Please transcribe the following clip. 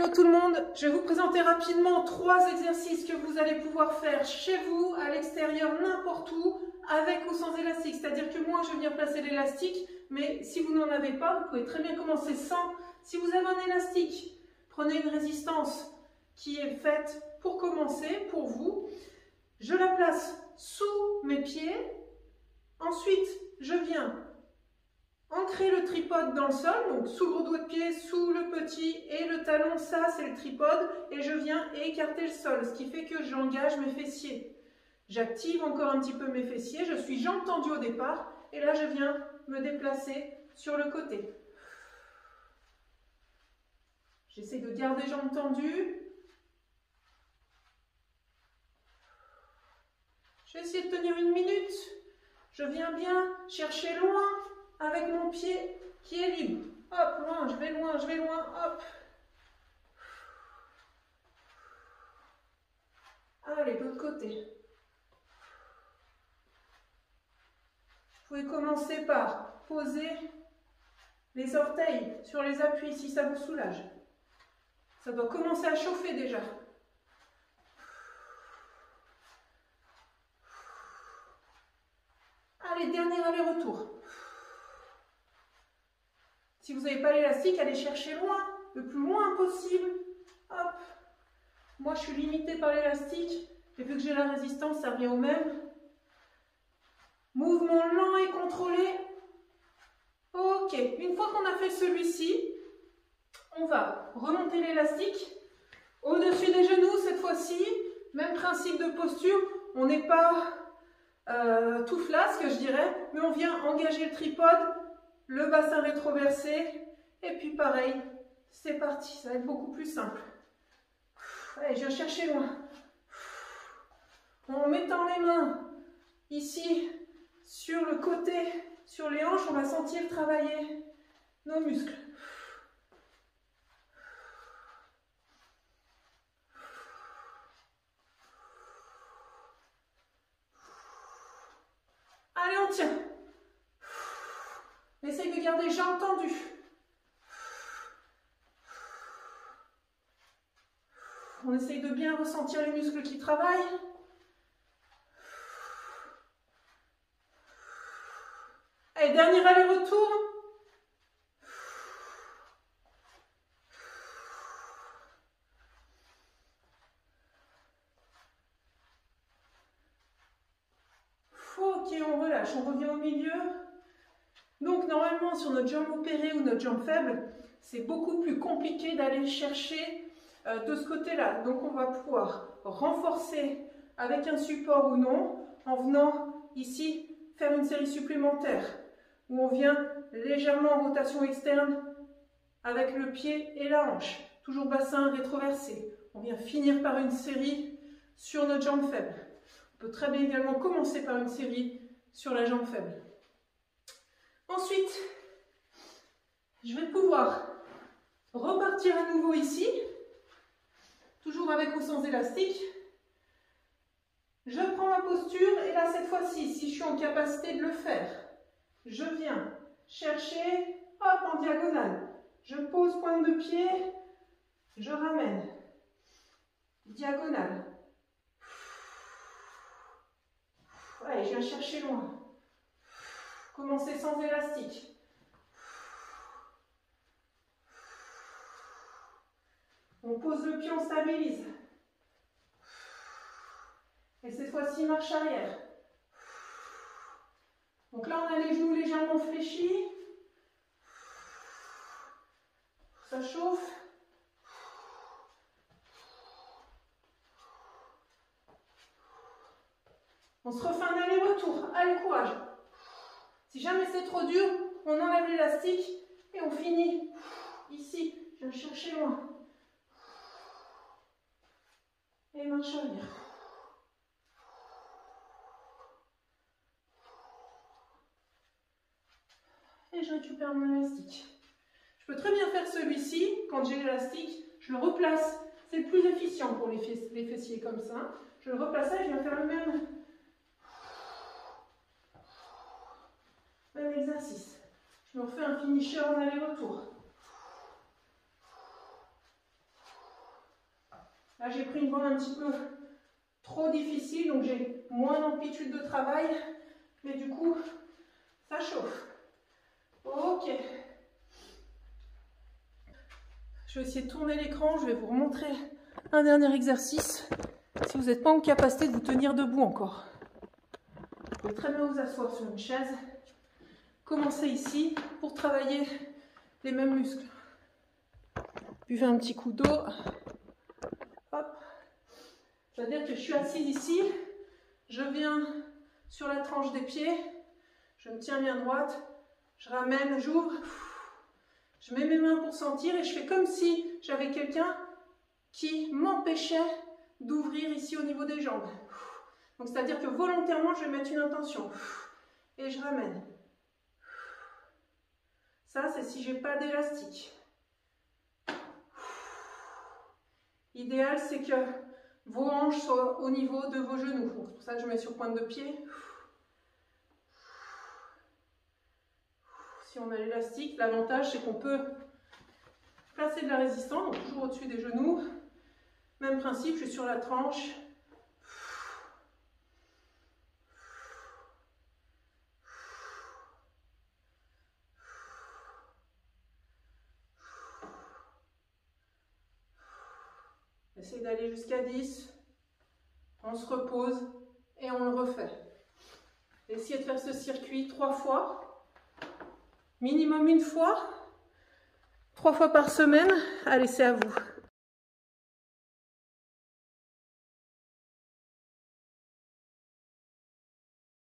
Hello tout le monde, je vais vous présenter rapidement 3 exercices que vous allez pouvoir faire chez vous, à l'extérieur, n'importe où, avec ou sans élastique. C'est-à-dire que moi je vais venir placer l'élastique, mais si vous n'en avez pas, vous pouvez très bien commencer sans. Si vous avez un élastique, prenez une résistance qui est faite pour commencer, pour vous. Je la place sous mes pieds, ensuite je viens ancrer le tripode dans le sol, donc sous le gros doigt de pied, sous le petit et le talon, ça c'est le tripode, et je viens écarter le sol, ce qui fait que j'engage mes fessiers. J'active encore un petit peu mes fessiers, je suis jambes tendues au départ, et là je viens me déplacer sur le côté. J'essaie de garder jambes tendues. Je vais essayer de tenir 1 minute. Je viens bien chercher loin avec mon pied qui est libre. Hop, loin, je vais loin, hop. Allez, de l'autre côté. Vous pouvez commencer par poser les orteils sur les appuis si ça vous soulage. Ça doit commencer à chauffer déjà. Allez, dernier aller-retour. Si vous n'avez pas l'élastique, allez chercher loin, le plus loin possible. Hop. Moi, je suis limitée par l'élastique. Et vu que j'ai la résistance, ça revient au même. Mouvement lent et contrôlé. Ok. Une fois qu'on a fait celui-ci, on va remonter l'élastique au-dessus des genoux cette fois-ci. Même principe de posture. On n'est pas tout flasque, je dirais, mais on vient engager le tripode. Le bassin rétroversé, et puis pareil, c'est parti, ça va être beaucoup plus simple. Allez, je viens chercher loin. En mettant les mains ici, sur le côté, sur les hanches, on va sentir travailler nos muscles. Allez, on tient. Essaye de garder les jambes tendues. On essaye de bien ressentir les muscles qui travaillent. Allez, dernier aller-retour. Ok, on relâche, on revient au milieu. Donc normalement sur notre jambe opérée ou notre jambe faible, c'est beaucoup plus compliqué d'aller chercher de ce côté-là. Donc on va pouvoir renforcer avec un support ou non, en venant ici faire une série supplémentaire, où on vient légèrement en rotation externe avec le pied et la hanche. Toujours bassin rétroversé. On vient finir par une série sur notre jambe faible. On peut très bien également commencer par une série sur la jambe faible. Ensuite, je vais pouvoir repartir à nouveau ici, toujours avec ou sans élastique. Je prends ma posture et là, cette fois-ci, si je suis en capacité de le faire, je viens chercher, hop, en diagonale. Je pose pointe de pied, je ramène, diagonale. Allez, je viens chercher loin. Commencer sans élastique. On pose le pied, on stabilise. Et cette fois-ci, marche arrière. Donc là, on a les genoux légèrement fléchis. Ça chauffe. On se refait un aller-retour. Allez, courage. Si jamais c'est trop dur, on enlève l'élastique et on finit ici. Je viens chercher loin. Et marche arrière. Et je récupère mon élastique. Je peux très bien faire celui-ci. Quand j'ai l'élastique, je le replace. C'est le plus efficient pour les fessiers comme ça. Je le replace et je viens faire le même exercice. Je me refais un finisher en aller-retour. Là, j'ai pris une bande un petit peu trop difficile, donc j'ai moins d'amplitude de travail, mais du coup, ça chauffe. Ok. Je vais essayer de tourner l'écran, je vais vous remontrer un dernier exercice. Si vous n'êtes pas en capacité de vous tenir debout encore. Vous pouvez très bien vous asseoir sur une chaise. Commencez ici pour travailler les mêmes muscles. Buvez un petit coup d'eau. Hop. C'est-à-dire que je suis assise ici, je viens sur la tranche des pieds, je me tiens bien droite, je ramène, j'ouvre, je mets mes mains pour sentir et je fais comme si j'avais quelqu'un qui m'empêchait d'ouvrir ici au niveau des jambes. Donc c'est-à-dire que volontairement je vais mettre une intention et je ramène. Ça c'est si j'ai pas d'élastique. L'idéal c'est que vos hanches soient au niveau de vos genoux. Donc c'est pour ça que je mets sur pointe de pied. Si on a l'élastique, l'avantage c'est qu'on peut placer de la résistance, donc toujours au-dessus des genoux. Même principe, je suis sur la tranche. Essayez d'aller jusqu'à 10. On se repose et on le refait. Essayez de faire ce circuit 3 fois. Minimum 1 fois. 3 fois par semaine. Allez, c'est à vous.